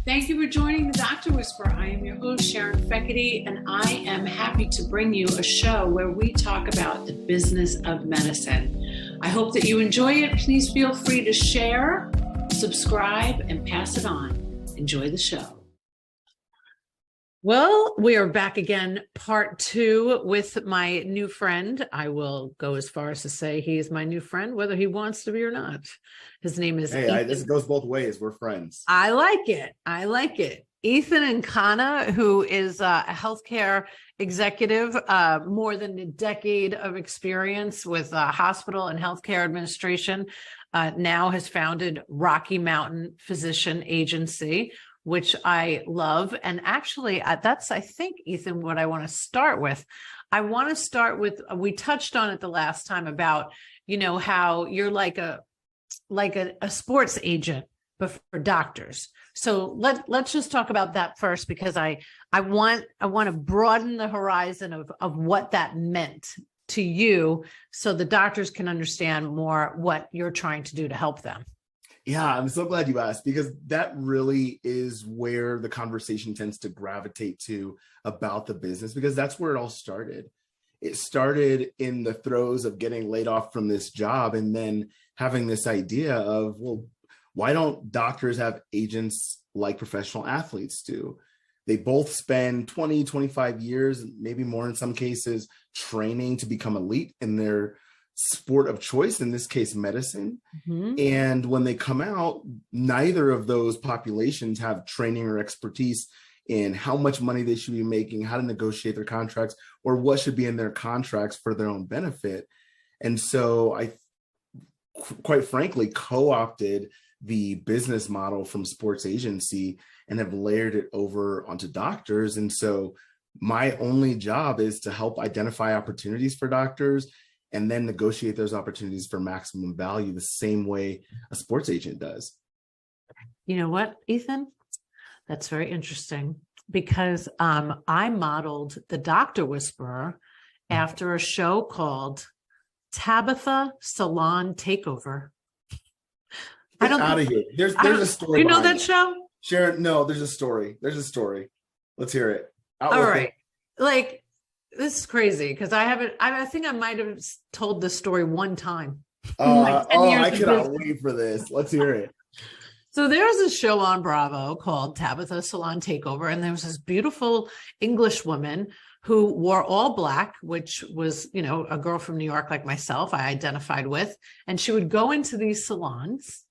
Thank you for joining the Doctor Whisperer. I am your host, Sharon Feckety, and I am happy to bring you a show where we talk about the business of medicine. I hope that you enjoy it. Please feel free to share, subscribe, and pass it on. Enjoy the show. Well, we are back again, part 2 with my new friend. I will go as far as to say he is my new friend, whether he wants to be or not. His name is Ethan. This goes both ways. We're friends. I like it. Ethan Nkana, who is a healthcare executive, more than a decade of experience with hospital and healthcare administration, now has founded Rocky Mountain Physician Agency, which I love. And actually, that's, I think, Ethan, what I want to start with. I want to start with, we touched on it the last time about, how you're like a sports agent, but for doctors. So let's just talk about that first, because I want to broaden the horizon of what that meant to you, so the doctors can understand more what you're trying to do to help them. Yeah, I'm so glad you asked, because that really is where the conversation tends to gravitate to about the business, because that's where it all started. It started in the throes of getting laid off from this job and then having this idea of, well, why don't doctors have agents like professional athletes do? They both spend 20, 25 years, maybe more in some cases, training to become elite in their sport of choice, in this case, medicine. Mm-hmm. And when they come out, neither of those populations have training or expertise in how much money they should be making, how to negotiate their contracts, or what should be in their contracts for their own benefit. And so I, quite frankly, co-opted the business model from sports agency and have layered it over onto doctors. And so my only job is to help identify opportunities for doctors and then negotiate those opportunities for maximum value the same way a sports agent does. You know what, Ethan? That's very interesting, because I modeled the Doctor Whisperer after a show called Tabitha Salon Takeover. Get out of here. There's a story. You know that show? Sharon, no, there's a story. Let's hear it. All right. Like, this is crazy, because I think I might have told this story one time. I cannot wait for this. Let's hear it. So there's a show on Bravo called Tabitha Salon Takeover, and there was this beautiful English woman who wore all black, which was, a girl from New York like myself, I identified with, and she would go into these salons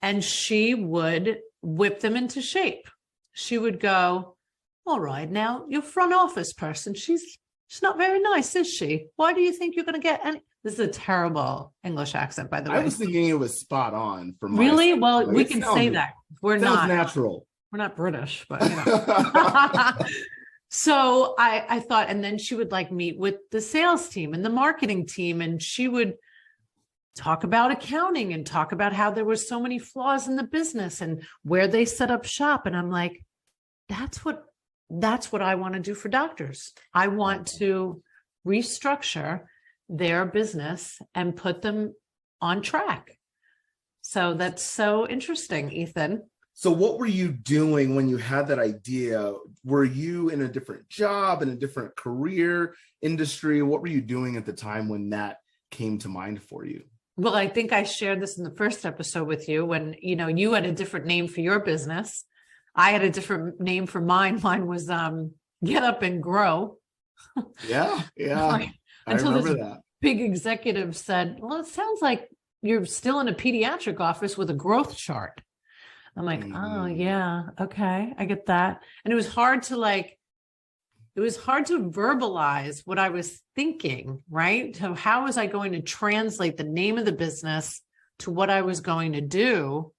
and she would whip them into shape. She would go, all right, now your front office person, she's not very nice, is she? Why do you think you're going to get any? This is a terrible English accent, by the way. I was thinking it was spot on for my really? Well, we can say that. We're not natural. We're not British, but So I thought, and then she would meet with the sales team and the marketing team, and she would talk about accounting and talk about how there were so many flaws in the business and where they set up shop. And I'm like, that's what I want to do for doctors. I want to restructure their business and put them on track. So that's so interesting, Ethan. So what were you doing when you had that idea? Were you in a different job, in a different career industry? What were you doing at the time when that came to mind for you? Well, I think I shared this in the first episode with you when, you had a different name for your business. I had a different name for mine. Mine was Get Up and Grow. Yeah. I remember that. Big executive said, well, it sounds like you're still in a pediatric office with a growth chart. I'm like, oh yeah, okay, I get that. And it was hard to verbalize what I was thinking, right? So how was I going to translate the name of the business to what I was going to do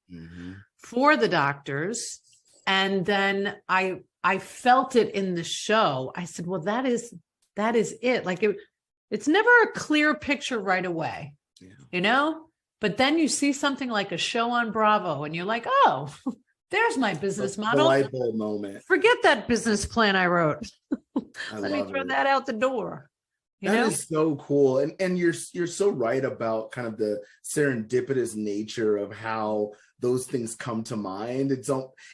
for the doctors? And then I felt it in the show. I said, well, that is it. Like it's never a clear picture right away, but then you see something like a show on Bravo and you're like, oh, there's my business model. The light bulb moment. Forget that business plan I wrote. Let me throw that out the door. That is so cool. And you're so right about kind of the serendipitous nature of how those things come to mind.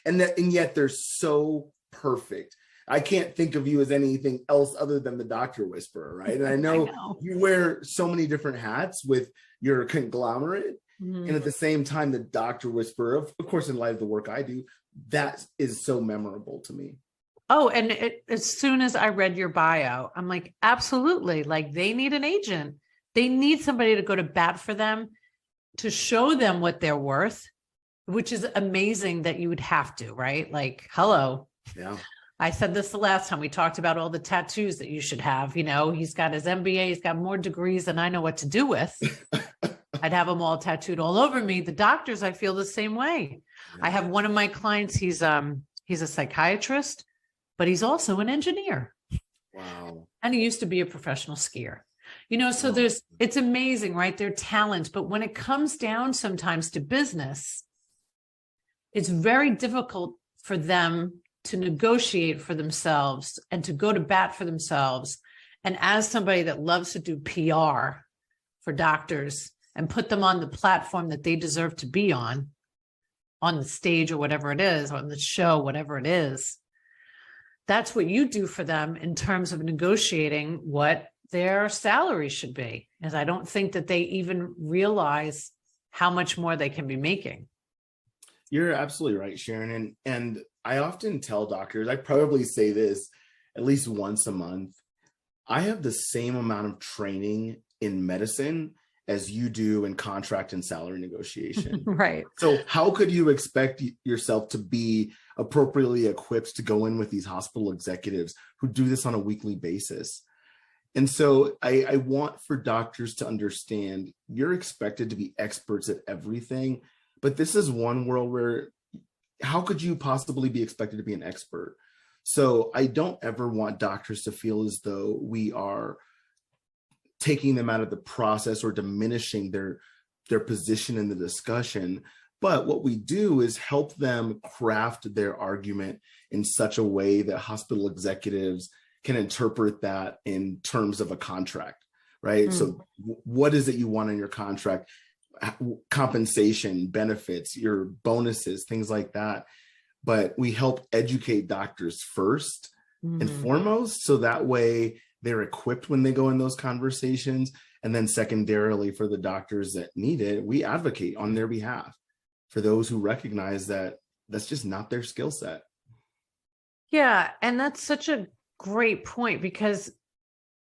And yet they're so perfect. I can't think of you as anything else other than the doctor whisperer, right? And I know you wear so many different hats with your conglomerate. Mm-hmm. And at the same time, the doctor whisperer, of course, in light of the work I do, that is so memorable to me. Oh, and as soon as I read your bio, I'm like, absolutely. Like, they need an agent. They need somebody to go to bat for them, to show them what they're worth, which is amazing that you would have to, right? Like, hello. Yeah. I said this the last time we talked about all the tattoos that you should have. You know, he's got his MBA, he's got more degrees than I know what to do with. I'd have them all tattooed all over me. The doctors, I feel the same way. Yeah. I have one of my clients, he's a psychiatrist, but he's also an engineer. Wow. And he used to be a professional skier. You know, so it's amazing, right? Their talents. But when it comes down sometimes to business, it's very difficult for them to negotiate for themselves and to go to bat for themselves. And as somebody that loves to do PR for doctors and put them on the platform that they deserve to be on the stage or whatever it is, on the show, whatever it is, that's what you do for them in terms of negotiating what their salary should be. As I don't think that they even realize how much more they can be making. You're absolutely right, Sharon. And I often tell doctors, I probably say this at least once a month, I have the same amount of training in medicine as you do in contract and salary negotiation. Right. So how could you expect yourself to be appropriately equipped to go in with these hospital executives who do this on a weekly basis? And so I want for doctors to understand you're expected to be experts at everything, but this is one world where how could you possibly be expected to be an expert? So I don't ever want doctors to feel as though we are taking them out of the process or diminishing their position in the discussion. But what we do is help them craft their argument in such a way that hospital executives can interpret that in terms of a contract, right? So what is it you want in your contract? Compensation, benefits, your bonuses, things like that. But we help educate doctors first and foremost, so that way they're equipped when they go in those conversations. And then secondarily, for the doctors that need it, we advocate on their behalf for those who recognize that that's just not their skill set. Yeah. And that's such a great point because,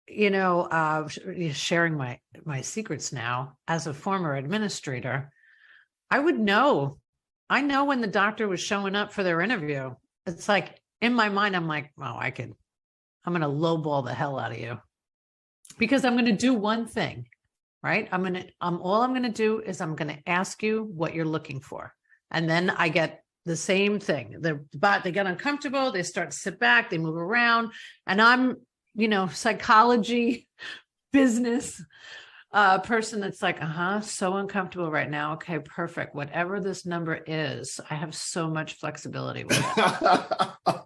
you know, sharing my secrets now as a former administrator, I know when the doctor was showing up for their interview. It's like in my mind, I'm like, oh, I'm going to lowball the hell out of you because I'm going to do one thing, right? All I'm going to do is I'm going to ask you what you're looking for. And then I get the same thing. They get uncomfortable. They start to sit back, they move around. And I'm, psychology, business person that's like, so uncomfortable right now. Okay, perfect. Whatever this number is, I have so much flexibility with it.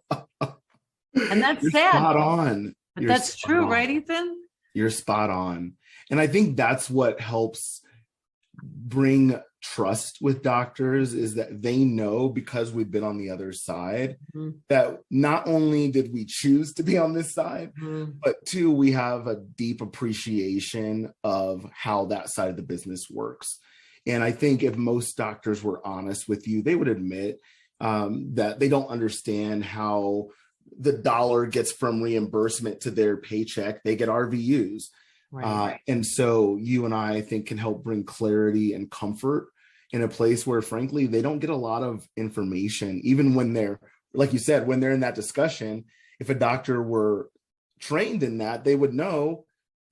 And that's You're sad. Spot on. But that's true, right, Ethan? You're spot on. And I think that's what helps bring trust with doctors is that they know, because we've been on the other side, that not only did we choose to be on this side, but two, we have a deep appreciation of how that side of the business works. And I think if most doctors were honest with you, they would admit that they don't understand how the dollar gets from reimbursement to their paycheck. They get RVUs. Right. And so you and I think can help bring clarity and comfort in a place where, frankly, they don't get a lot of information, even when they're, like you said, when they're in that discussion. If a doctor were trained in that, they would know,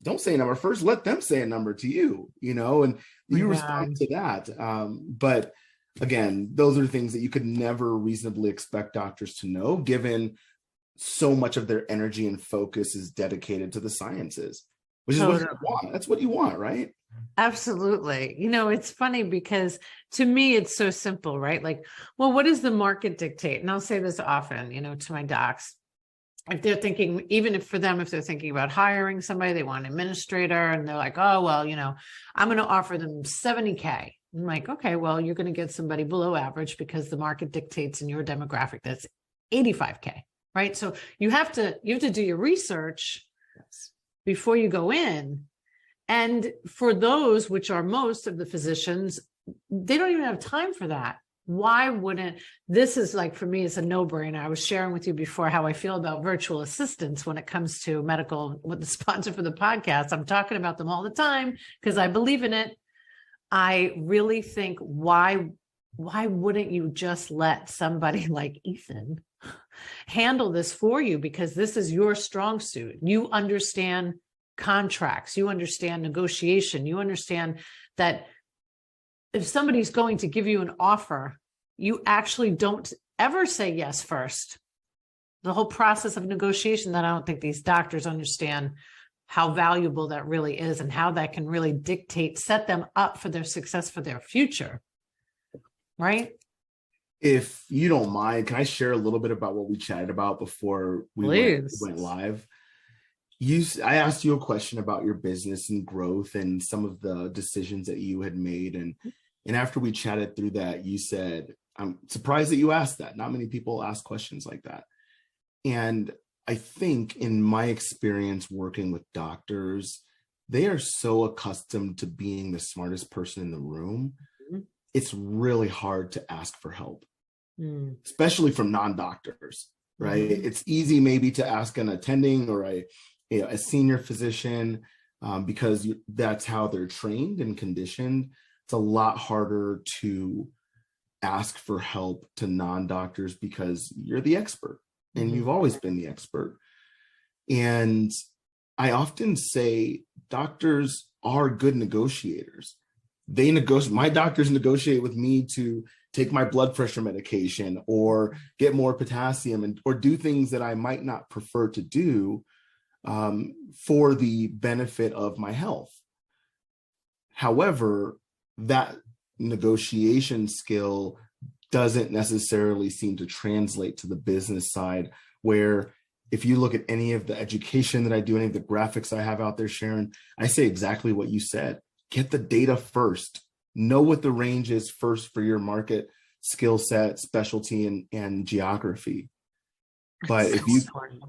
don't say a number first, let them say a number to you, and you respond to that. But again, those are things that you could never reasonably expect doctors to know, given so much of their energy and focus is dedicated to the sciences. Which is what you want. That's what you want, right? Absolutely. It's funny because to me, it's so simple, right? Like, well, what does the market dictate? And I'll say this often, to my docs. If they're thinking, even if they're thinking about hiring somebody, they want an administrator and they're like, oh, well, I'm going to offer them $70K. I'm like, okay, well, you're going to get somebody below average because the market dictates in your demographic that's 85K, right? So you have to do your research before you go in. And for those, which are most of the physicians, they don't even have time for that. Why wouldn't this is like, for me, it's a no-brainer. I was sharing with you before how I feel about virtual assistants when it comes to medical, with the sponsor for the podcast. I'm talking about them all the time because I believe in it. I really think why wouldn't you just let somebody like Ethan handle this for you? Because this is your strong suit. You understand contracts, you understand negotiation, you understand that if somebody's going to give you an offer, you actually don't ever say yes first. The whole process of negotiation, that I don't think these doctors understand how valuable that really is and how that can really dictate, set them up for their success for their future. Right? If you don't mind, can I share a little bit about what we chatted about before we went live? I asked you a question about your business and growth and some of the decisions that you had made. And after we chatted through that, you said, I'm surprised that you asked that. Not many people ask questions like that. And I think in my experience working with doctors, they are so accustomed to being the smartest person in the room. It's really hard to ask for help, especially from non-doctors, right? It's easy maybe to ask an attending or a senior physician because that's how they're trained and conditioned. It's a lot harder to ask for help to non-doctors because you're the expert and you've always been the expert. And I often say doctors are good negotiators. My doctors negotiate with me to take my blood pressure medication or get more potassium or do things that I might not prefer to do for the benefit of my health. However, that negotiation skill doesn't necessarily seem to translate to the business side, where if you look at any of the education that I do, any of the graphics I have out there, Sharon, I say exactly what you said. Get the data first. Know what the range is first for your market, skill set, specialty, and geography. But if you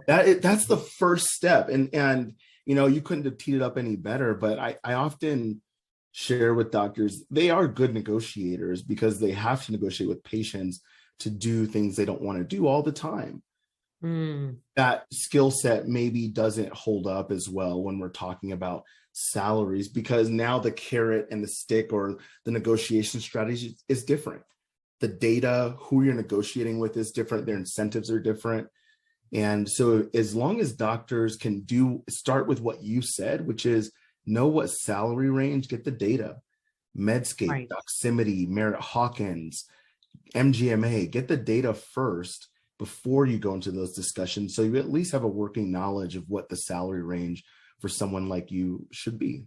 that's the first step. And you couldn't have teed it up any better. But I often share with doctors, they are good negotiators because they have to negotiate with patients to do things they don't want to do all the time. That skill set maybe doesn't hold up as well when we're talking about salaries, because now the carrot and the stick or the negotiation strategy is different. The data, who you're negotiating with is different. Their incentives are different. And so as long as doctors can start with what you said, which is know what salary range, get the data, Medscape, right, Doximity, Merritt Hawkins, MGMA, get the data first before you go into those discussions. So you at least have a working knowledge of what the salary range for someone like you should be.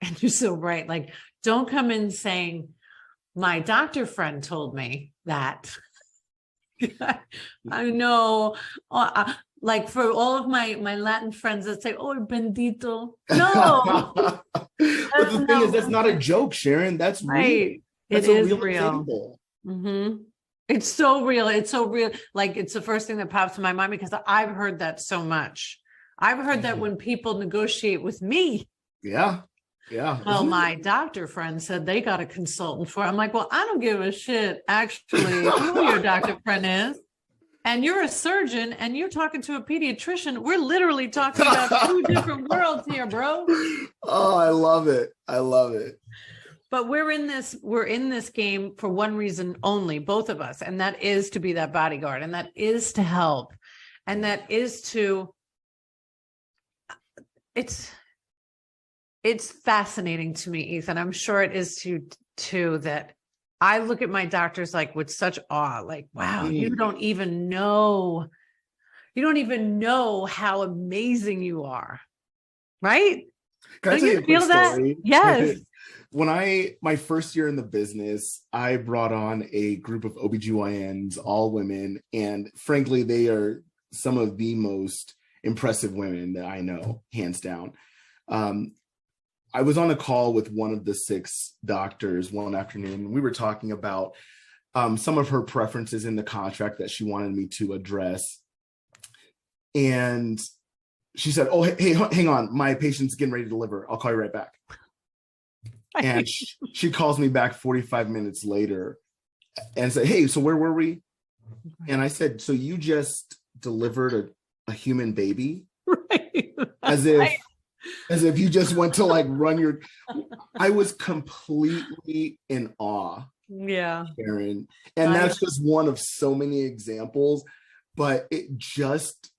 And you're so right. Like, don't come in saying, my doctor friend told me that. I know. Like for all of my Latin friends that say, oh, bendito. No. But the thing is, that's not a joke, Sharon. That's right. Real. That's it is real real. example. It's so real. It's so real. Like, it's the first thing that pops in my mind because I've heard that so much. I've heard that when people negotiate with me. Yeah. Well, my doctor friend said they got a consultant for it. I'm like, well, I don't give a shit, actually, who your doctor friend is. And you're a surgeon and you're talking to a pediatrician. We're literally talking about two different worlds here, bro. Oh, I love it. I love it. But we're in this game for one reason only, both of us. And that is to be that bodyguard. And that is to help. And that is to, it's fascinating to me, Ethan. I'm sure it is to you too, that I look at my doctors like with such awe, like, wow, you don't even know how amazing you are. Right? Can I tell you a quick story? Yes. When my first year in the business, I brought on a group of OBGYNs, all women, and frankly, they are some of the most impressive women that I know, hands down. I was on a call with one of the 6 doctors one afternoon, and we were talking about some of her preferences in the contract that she wanted me to address. And she said, "Oh, hey, hang on. My patient's getting ready to deliver. I'll call you right back." And she calls me back 45 minutes later and said, "Hey, so where were we?" And I said, "So you just delivered a human baby?" Right. As if you just went to like run your. I was completely in awe. Yeah. Sharon. And that's just one of so many examples, but it just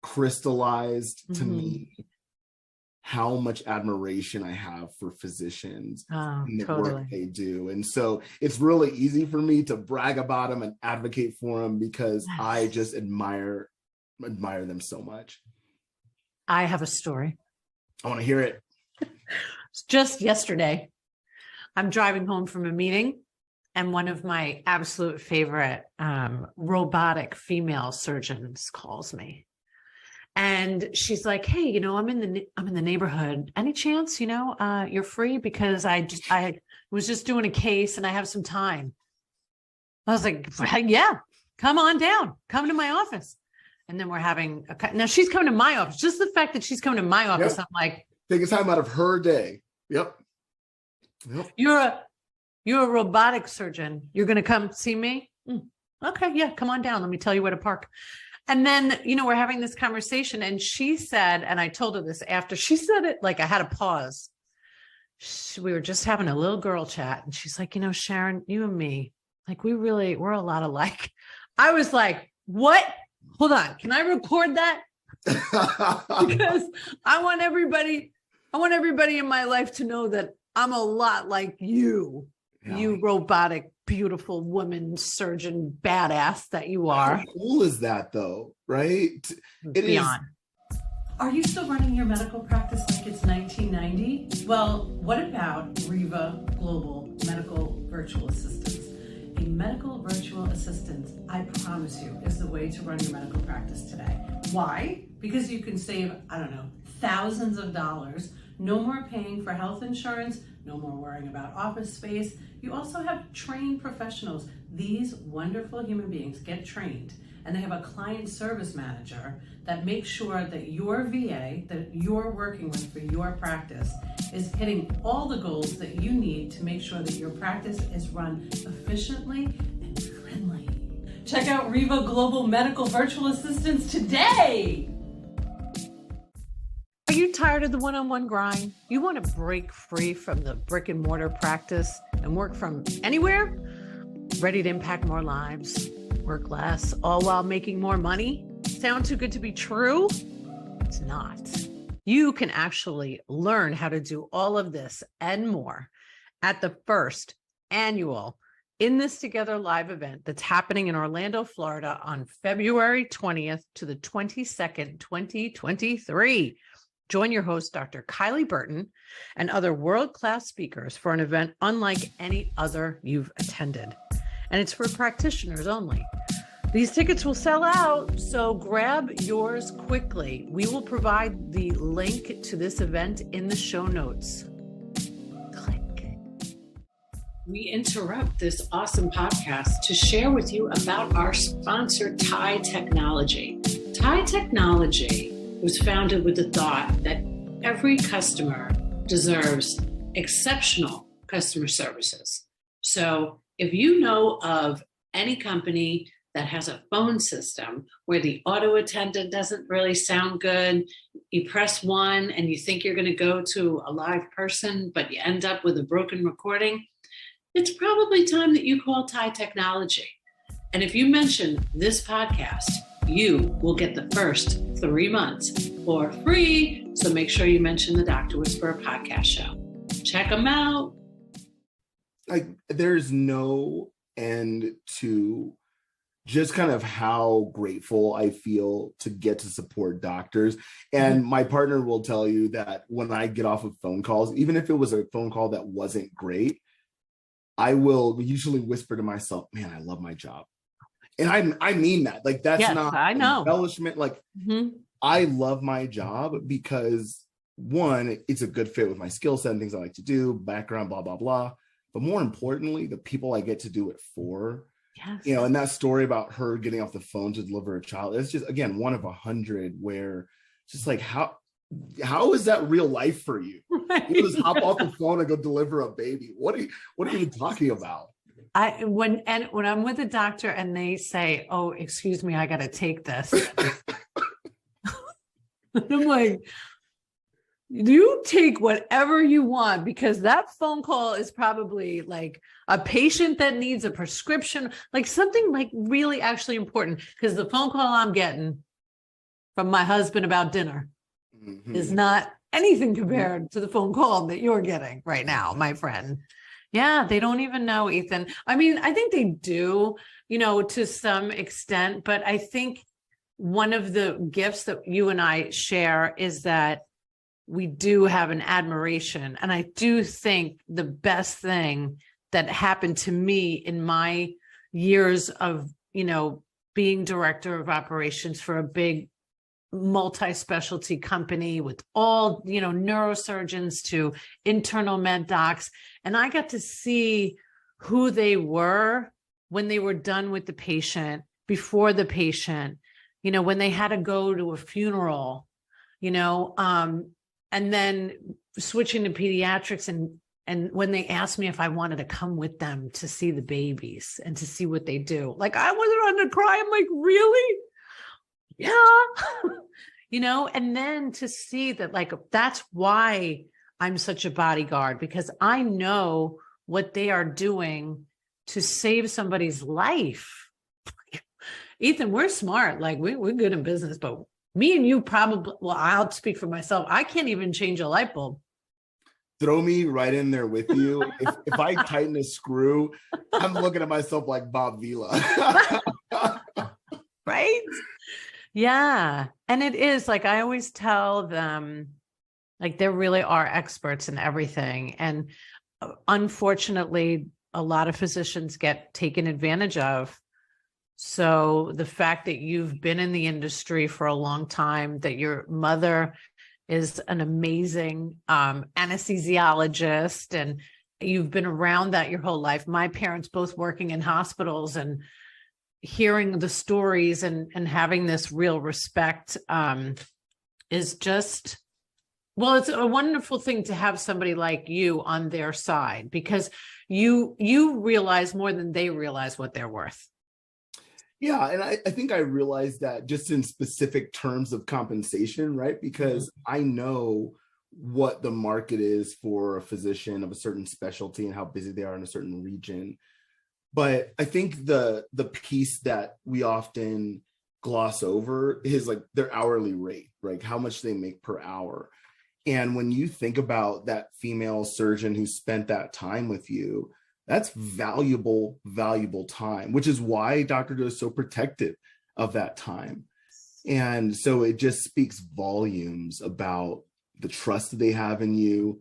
crystallized to me how much admiration I have for physicians and the work they do. And so it's really easy for me to brag about them and advocate for them because I just admire them so much. I have a story. I want to hear it. Just yesterday, I'm driving home from a meeting, and one of my absolute favorite robotic female surgeons calls me. And she's like, "Hey, I'm in the neighborhood. Any chance, you're free? Because I was just doing a case and I have some time." I was like, "Yeah, come on down. Come to my office." And then we're having now she's coming to my office. Just the fact that she's coming to my office, I'm like, taking time out of her day. Yep. You're a robotic surgeon. You're going to come see me? Okay, yeah, come on down. Let me tell you where to park. And then, we're having this conversation, and she said, and I told her this after she said it, like I had to pause. We were just having a little girl chat, and she's like, "Sharon, you and me, like we're a lot alike." I was like, "What? Hold on. Can I record that?" Because I want everybody in my life to know that I'm a lot like you. Yeah. You robotic, beautiful woman, surgeon, badass that you are. How cool is that, though? Right? It Beyond. Are you still running your medical practice like it's 1990? Well, what about Riva Global Medical Virtual Assistants? A medical virtual assistant, I promise you, is the way to run your medical practice today. Why? Because you can save, thousands of dollars. No more paying for health insurance, no more worrying about office space. You also have trained professionals. These wonderful human beings get trained, and they have a client service manager that makes sure that your VA that you're working with for your practice is hitting all the goals that you need to make sure that your practice is run efficiently and friendly. Check out Riva Global Medical Virtual Assistants today. Are you tired of the one-on-one grind? You want to break free from the brick and mortar practice and work from anywhere? Ready to impact more lives, work less, all while making more money? Sound too good to be true? It's not. You can actually learn how to do all of this and more at the first annual In This Together live event that's happening in Orlando, Florida on February 20th to the 22nd, 2023. Join your host, Dr. Kylie Burton, and other world-class speakers for an event unlike any other you've attended. And it's for practitioners only. These tickets will sell out, so grab yours quickly. We will provide the link to this event in the show notes. Click. We interrupt this awesome podcast to share with you about our sponsor, TIE Technology. TIE Technology was founded with the thought that every customer deserves exceptional customer services. So if you know of any company that has a phone system where the auto attendant doesn't really sound good, you press 1 and you think you're going to go to a live person, but you end up with a broken recording, it's probably time that you call TIE Technology. And if you mention this podcast, you will get the first 3 months for free. So make sure you mention the Dr. Whisperer podcast show. Check them out. Like, there's no end to just kind of how grateful I feel to get to support doctors. And my partner will tell you that when I get off of phone calls, even if it was a phone call that wasn't great, I will usually whisper to myself, "Man, I love my job." And I mean that. Like, that's not I know. embellishment. Like, I love my job because one, it's a good fit with my skill set and things I like to do, background, blah, blah, blah. But more importantly, the people I get to do it for. Yes. You know, and that story about her getting off the phone to deliver a child, it's just, again, one of 100 where just like, how is that real life for you? Right. You just hop off the phone and go deliver a baby. What are you even talking about? When I'm with a doctor and they say, "Oh, excuse me, I got to take this," I'm like, you take whatever you want, because that phone call is probably like a patient that needs a prescription, like something like really actually important. Because the phone call I'm getting from my husband about dinner is not anything compared to the phone call that you're getting right now, my friend. Yeah, they don't even know, Ethan. I mean, I think they do, to some extent, but I think one of the gifts that you and I share is that we do have an admiration. And I do think the best thing that happened to me in my years of, being director of operations for a big multi-specialty company with all, neurosurgeons to internal med docs. And I got to see who they were when they were done with the patient, before the patient, when they had to go to a funeral, and then switching to pediatrics, and when they asked me if I wanted to come with them to see the babies and to see what they do, like I wasn't on to cry. I'm like, really? Yeah. And then to see that, like, that's why I'm such a bodyguard, because I know what they are doing to save somebody's life. Ethan, we're smart. Like we're good in business, but me and you probably, well, I'll speak for myself. I can't even change a light bulb. Throw me right in there with you. If I tighten a screw, I'm looking at myself like Bob Vila. Right? Yeah. And it is like, I always tell them, like, there really are experts in everything. And unfortunately, a lot of physicians get taken advantage of. So the fact that you've been in the industry for a long time, that your mother is an amazing anesthesiologist, and you've been around that your whole life. My parents both working in hospitals, and hearing the stories and having this real respect is just, well, it's a wonderful thing to have somebody like you on their side, because you realize more than they realize what they're worth. Yeah, and I think I realized that just in specific terms of compensation, right? Because I know what the market is for a physician of a certain specialty and how busy they are in a certain region. But I think the piece that we often gloss over is like their hourly rate, right? How much they make per hour. And when you think about that female surgeon who spent that time with you, that's valuable time, which is why Dr. Joe is so protective of that time. And so it just speaks volumes about the trust that they have in you,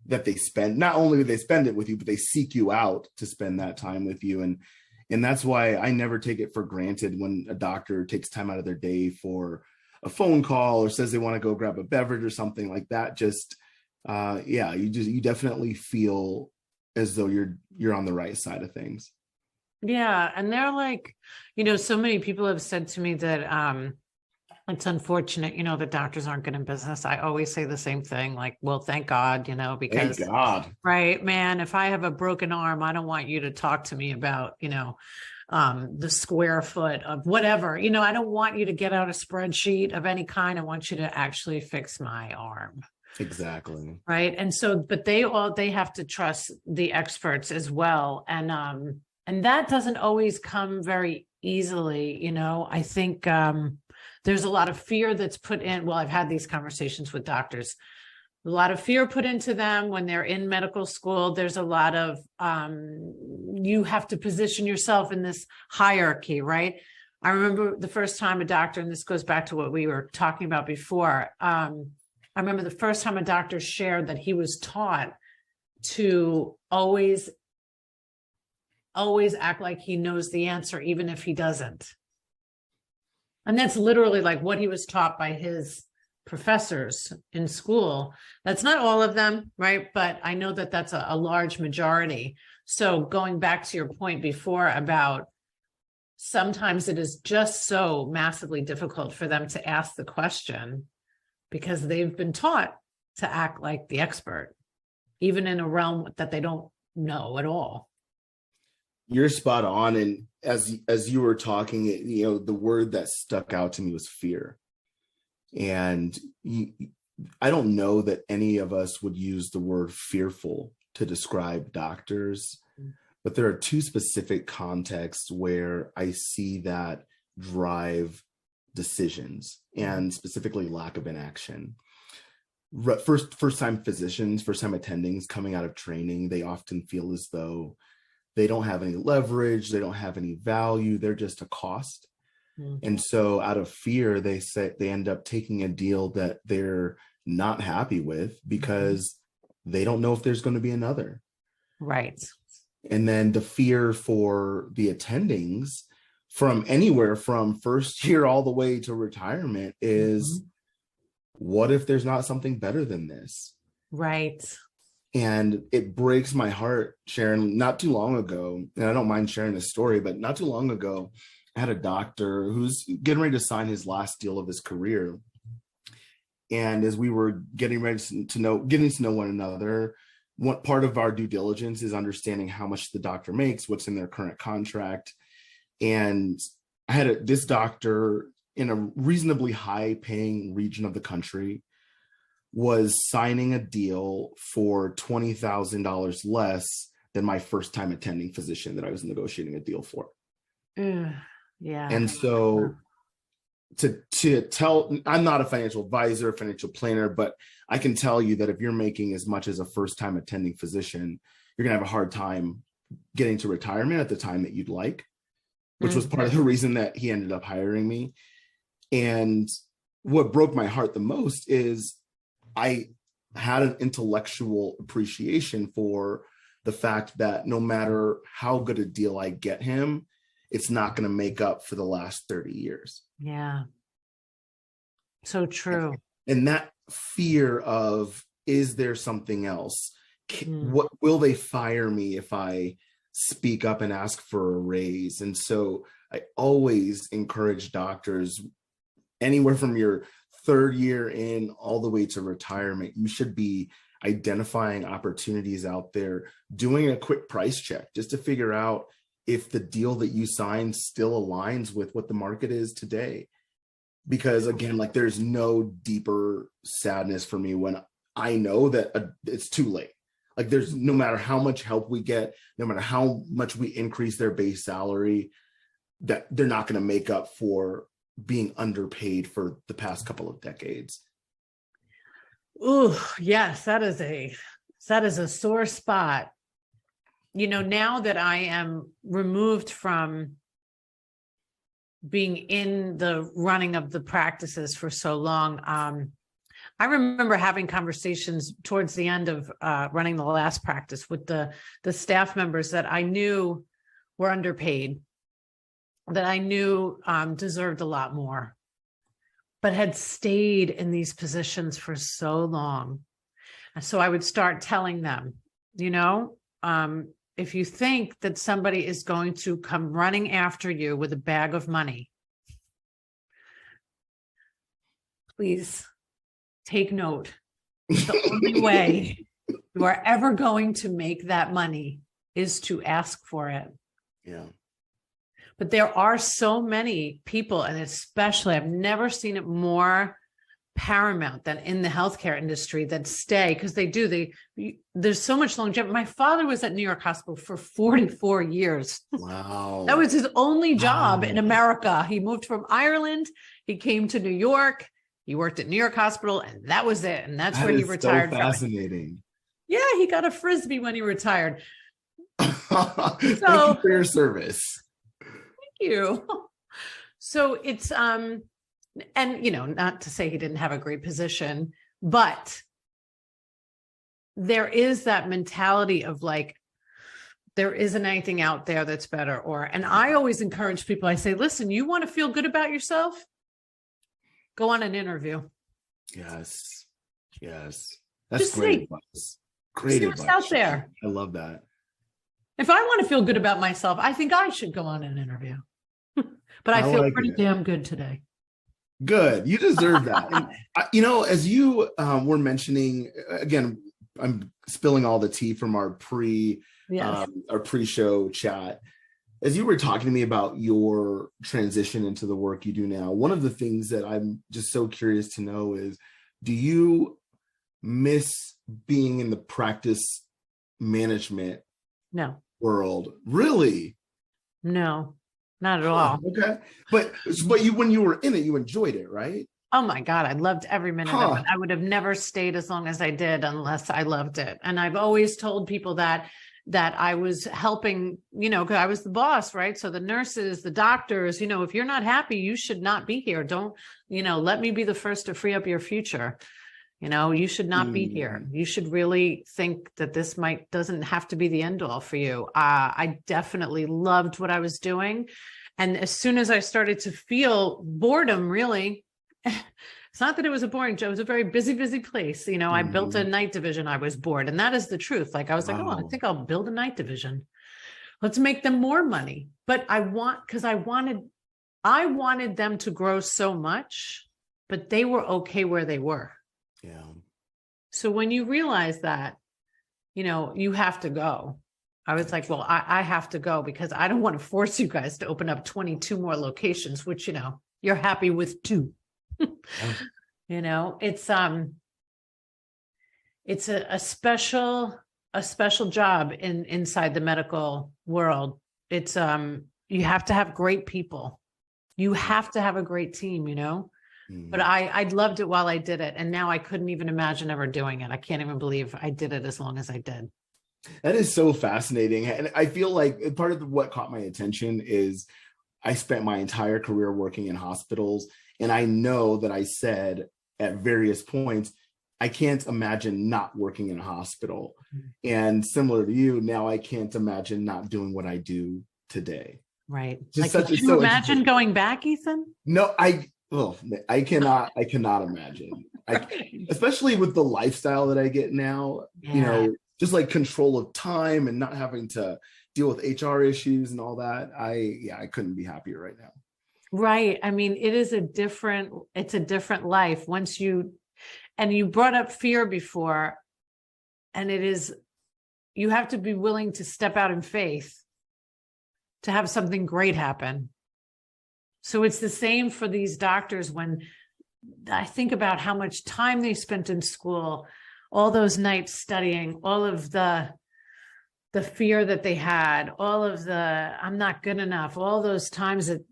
that they spend, not only do they spend it with you, but they seek you out to spend that time with you. And that's why I never take it for granted when a doctor takes time out of their day for a phone call or says they want to go grab a beverage or something like that. Just, you definitely feel as though you're on the right side of things. Yeah. And they're like, so many people have said to me that it's unfortunate, the doctors aren't good in business. I always say the same thing, like, well, thank God, because thank God. Right, man, if I have a broken arm, I don't want you to talk to me about, the square foot of whatever, I don't want you to get out a spreadsheet of any kind. I want you to actually fix my arm. Exactly. Right. And so, but they have to trust the experts as well. And that doesn't always come very easily. I think there's a lot of fear that's put in. Well, I've had these conversations with doctors, a lot of fear put into them when they're in medical school. There's a lot of, you have to position yourself in this hierarchy, right? I remember the first time a doctor, and this goes back to what we were talking about before. I remember the first time a doctor shared that he was taught to always act like he knows the answer, even if he doesn't. And that's literally like what he was taught by his professors in school. That's not all of them, right? But I know that that's a large majority. So going back to your point before about sometimes it is just so massively difficult for them to ask the question because they've been taught to act like the expert, even in a realm that they don't know at all. You're spot on. And as you were talking, the word that stuck out to me was fear. And I don't know that any of us would use the word fearful to describe doctors, but there are two specific contexts where I see that drive decisions and specifically lack of inaction. First-time physicians, first-time attendings coming out of training, they often feel as though they don't have any leverage, they don't have any value, they're just a cost. And so out of fear, they end up taking a deal that they're not happy with because they don't know if there's going to be another. Right. And then the fear for the attendings from anywhere from first year all the way to retirement is, what if there's not something better than this? Right. And it breaks my heart, Sharon, not too long ago, and I don't mind sharing this story, but not too long ago, I had a doctor who's getting ready to sign his last deal of his career. And as we were getting to know one another, one part of our due diligence is understanding how much the doctor makes, what's in their current contract. And I had this doctor in a reasonably high paying region of the country was signing a deal for $20,000 less than my first time attending physician that I was negotiating a deal for. Yeah. And so to tell, I'm not a financial advisor, financial planner, but I can tell you that if you're making as much as a first time attending physician, you're gonna have a hard time getting to retirement at the time that you'd like, which was part of the reason that he ended up hiring me. And what broke my heart the most is I had an intellectual appreciation for the fact that no matter how good a deal I get him, it's not going to make up for the last 30 years. Yeah. So true. And that fear of, is there something else? What will they fire me if I speak up and ask for a raise? And so I always encourage doctors, anywhere from your third year in all the way to retirement, you should be identifying opportunities out there, doing a quick price check just to figure out if the deal that you signed still aligns with what the market is today. Because again, like, there's no deeper sadness for me when I know that it's too late. Like, there's, no matter how much help we get, no matter how much we increase their base salary, that they're not going to make up for being underpaid for the past couple of decades. Oh, yes, that is a sore spot. Now that I am removed from being in the running of the practices for so long, I remember having conversations towards the end of running the last practice with the staff members that I knew were underpaid, that I knew deserved a lot more, but had stayed in these positions for so long. And so I would start telling them, if you think that somebody is going to come running after you with a bag of money, please take note. The only way you are ever going to make that money is to ask for it. Yeah. But there are so many people, and especially I've never seen it more paramount than in the healthcare industry, that stay because there's so much longevity. My father was at New York Hospital for 44 years. Wow. That was his only job in America. He moved from Ireland. He came to New York. He worked at New York Hospital, and that was it. And that's where he retired. So fascinating. Yeah, he got a Frisbee when he retired. Thank you for your service. Thank you. So it's and not to say he didn't have a great position, but there is that mentality of like, there isn't anything out there that's better. And I always encourage people, I say, listen, you want to feel good about yourself? Go on an interview. Yes. Yes. That's Just great see, advice. Great see what's advice. out there. I love that. If I want to feel good about myself, I think I should go on an interview. But I I feel like pretty it. damn good today. Good. You deserve that. And as you were mentioning, again, I'm spilling all the tea from our Yes. pre-show chat. As you were talking to me about your transition into the work you do now, one of the things that I'm just so curious to know is, do you miss being in the practice management No, world? Really? no, not at Huh, all. okay. But you, when you were in it, you enjoyed it, right? Oh my God, I loved every minute of it. Huh. I would have never stayed as long as I did unless I loved it. And I've always told people that I was helping, because I was the boss, right? So the nurses, the doctors, if you're not happy, you should not be here. Don't, let me be the first to free up your future. You should not be here. You should really think that this doesn't have to be the end all for you. I definitely loved what I was doing. And as soon as I started to feel boredom, really, it's not that it was a boring job. It was a very busy, busy place. I built a night division. I was bored. And that is the truth. Like I was like, oh, I think I'll build a night division. Let's make them more money. But I wanted them to grow so much, but they were okay where they were. Yeah. So when you realize that, you have to go. I was like, well, I have to go because I don't want to force you guys to open up 22 more locations, which, you're happy with 2. It's a special job inside the medical world. It's you have to have great people. You have to have a great team, But I loved it while I did it. And now I couldn't even imagine ever doing it. I can't even believe I did it as long as I did. That is so fascinating. And I feel like part of what caught my attention is I spent my entire career working in hospitals. And I know that I said at various points, I can't imagine not working in a hospital. And similar to you, now I can't imagine not doing what I do today. Right. Just Could you imagine going back, Ethan? No, I cannot imagine. Especially with the lifestyle that I get now, just like control of time and not having to deal with HR issues and all that. I couldn't be happier right now. Right. I mean, it's a different life and you brought up fear before, and you have to be willing to step out in faith to have something great happen. So it's the same for these doctors. When I think about how much time they spent in school, all those nights studying, all of the fear that they had, all of the, I'm not good enough, all those times that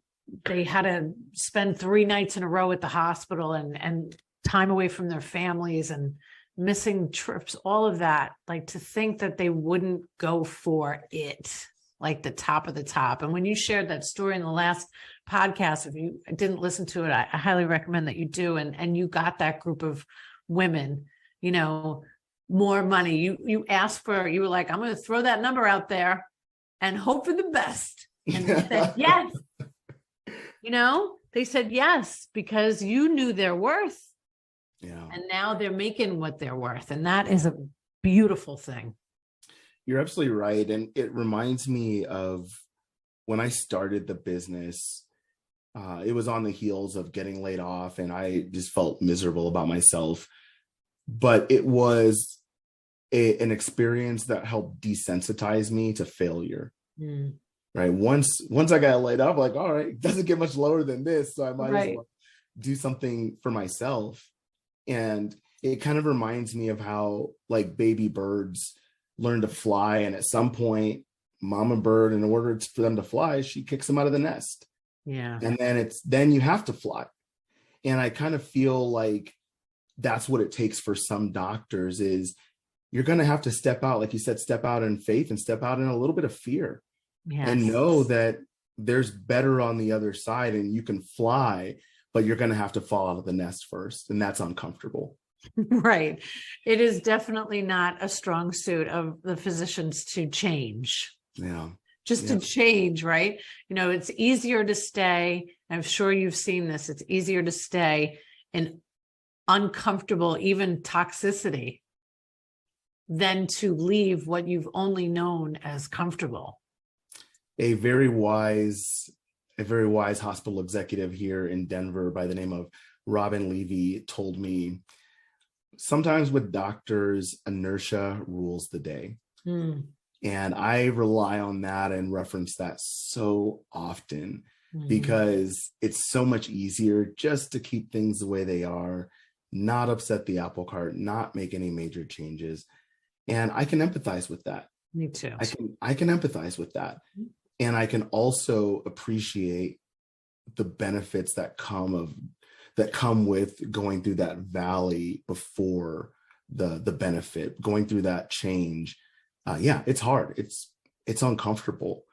they had to spend 3 nights in a row at the hospital and time away from their families and missing trips, all of that, like to think that they wouldn't go for it, like the top of the top. And when you shared that story in the last podcast, if you didn't listen to it, I highly recommend that you do. And you got that group of women, more money. You asked for, you were like, I'm going to throw that number out there and hope for the best. And they said, yes. They said yes, because you knew their worth. Yeah. And now they're making what they're worth. And that is a beautiful thing. You're absolutely right. And it reminds me of when I started the business. It was on the heels of getting laid off, and I just felt miserable about myself. But it was an experience that helped desensitize me to failure. Right. Once I got laid off, like, all right, it doesn't get much lower than this, so I might as well do something for myself. And it kind of reminds me of how like baby birds learn to fly, and at some point, mama bird, in order for them to fly, she kicks them out of the nest. Yeah. And then you have to fly. And I kind of feel like that's what it takes for some doctors is you're going to have to step out, like you said, step out in faith and step out in a little bit of fear. Yes. And know that there's better on the other side and you can fly, but you're going to have to fall out of the nest first. And that's uncomfortable. Right. It is definitely not a strong suit of the physicians to change. Yeah. Just to change, right? It's easier to stay. I'm sure you've seen this. It's easier to stay in uncomfortable, even toxicity, than to leave what you've only known as comfortable. A very wise hospital executive here in Denver by the name of Robin Levy told me, sometimes with doctors, inertia rules the day. And I rely on that and reference that so often because it's so much easier just to keep things the way they are, not upset the apple cart, not make any major changes. And I can empathize with that. Me too. I can empathize with that. And I can also appreciate the benefits that come with going through that valley before the benefit, going through that change. Yeah, it's hard. It's uncomfortable,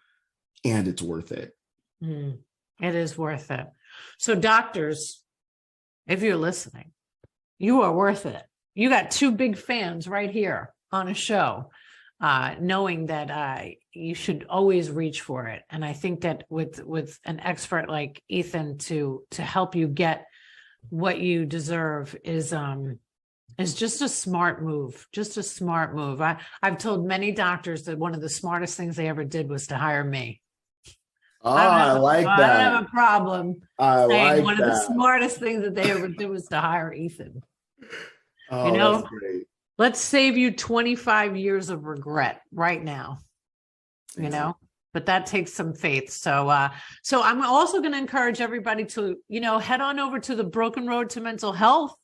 and it's worth it. It is worth it. So doctors, if you're listening, you are worth it. You got two big fans right here on a show, knowing that you should always reach for it. And I think that with an expert like Ethan to help you get what you deserve is just a smart move. Just a smart move. I've told many doctors that one of the smartest things they ever did was to hire me. I like that. I don't have a problem saying one that. of the smartest things that they ever did was to hire Ethan. Oh, that's great. Let's save you 25 years of regret right now, but that takes some faith. So I'm also going to encourage everybody to, head on over to the Broken Road to Mental Health.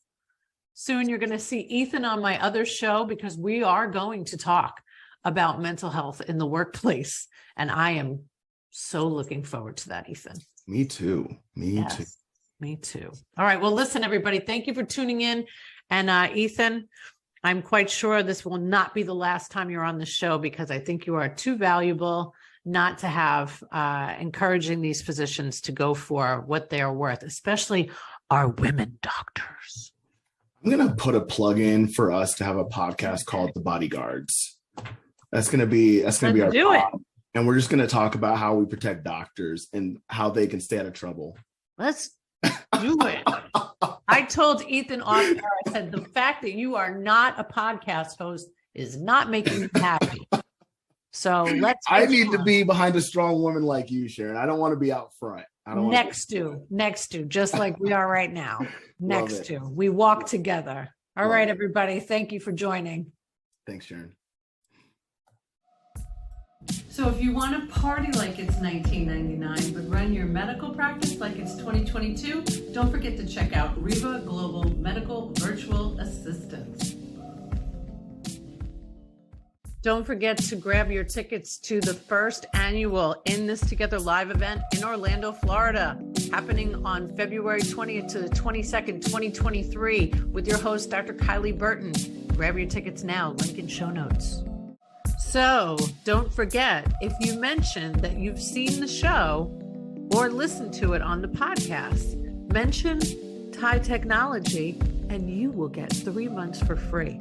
Soon you're going to see Ethan on my other show because we are going to talk about mental health in the workplace. And I am so looking forward to that, Ethan. Me too. Me too. All right. Well, listen, everybody, thank you for tuning in. And Ethan, I'm quite sure this will not be the last time you're on the show because I think you are too valuable not to have encouraging these physicians to go for what they are worth, especially our women doctors. I'm going to put a plug in for us to have a podcast called The Bodyguards. That's going to be our pod. And we're just going to talk about how we protect doctors and how they can stay out of trouble. Let's do it. I told Ethan off air, I said, the fact that you are not a podcast host is not making me happy. So I need to be behind a strong woman like you, Sharon. I don't want to be out front. Next to, just like we are right now. Next to, we walk together. All right, everybody. Thank you for joining. Thanks, Sharon. So if you want to party like it's 1999, but run your medical practice like it's 2022, don't forget to check out Riva Global Medical Virtual Assistants. Don't forget to grab your tickets to the first annual In This Together live event in Orlando, Florida, happening on February 20th to the 22nd, 2023, with your host, Dr. Kylie Burton. Grab your tickets now, link in show notes. So don't forget, if you mention that you've seen the show or listened to it on the podcast, mention Thai Technology and you will get 3 months for free.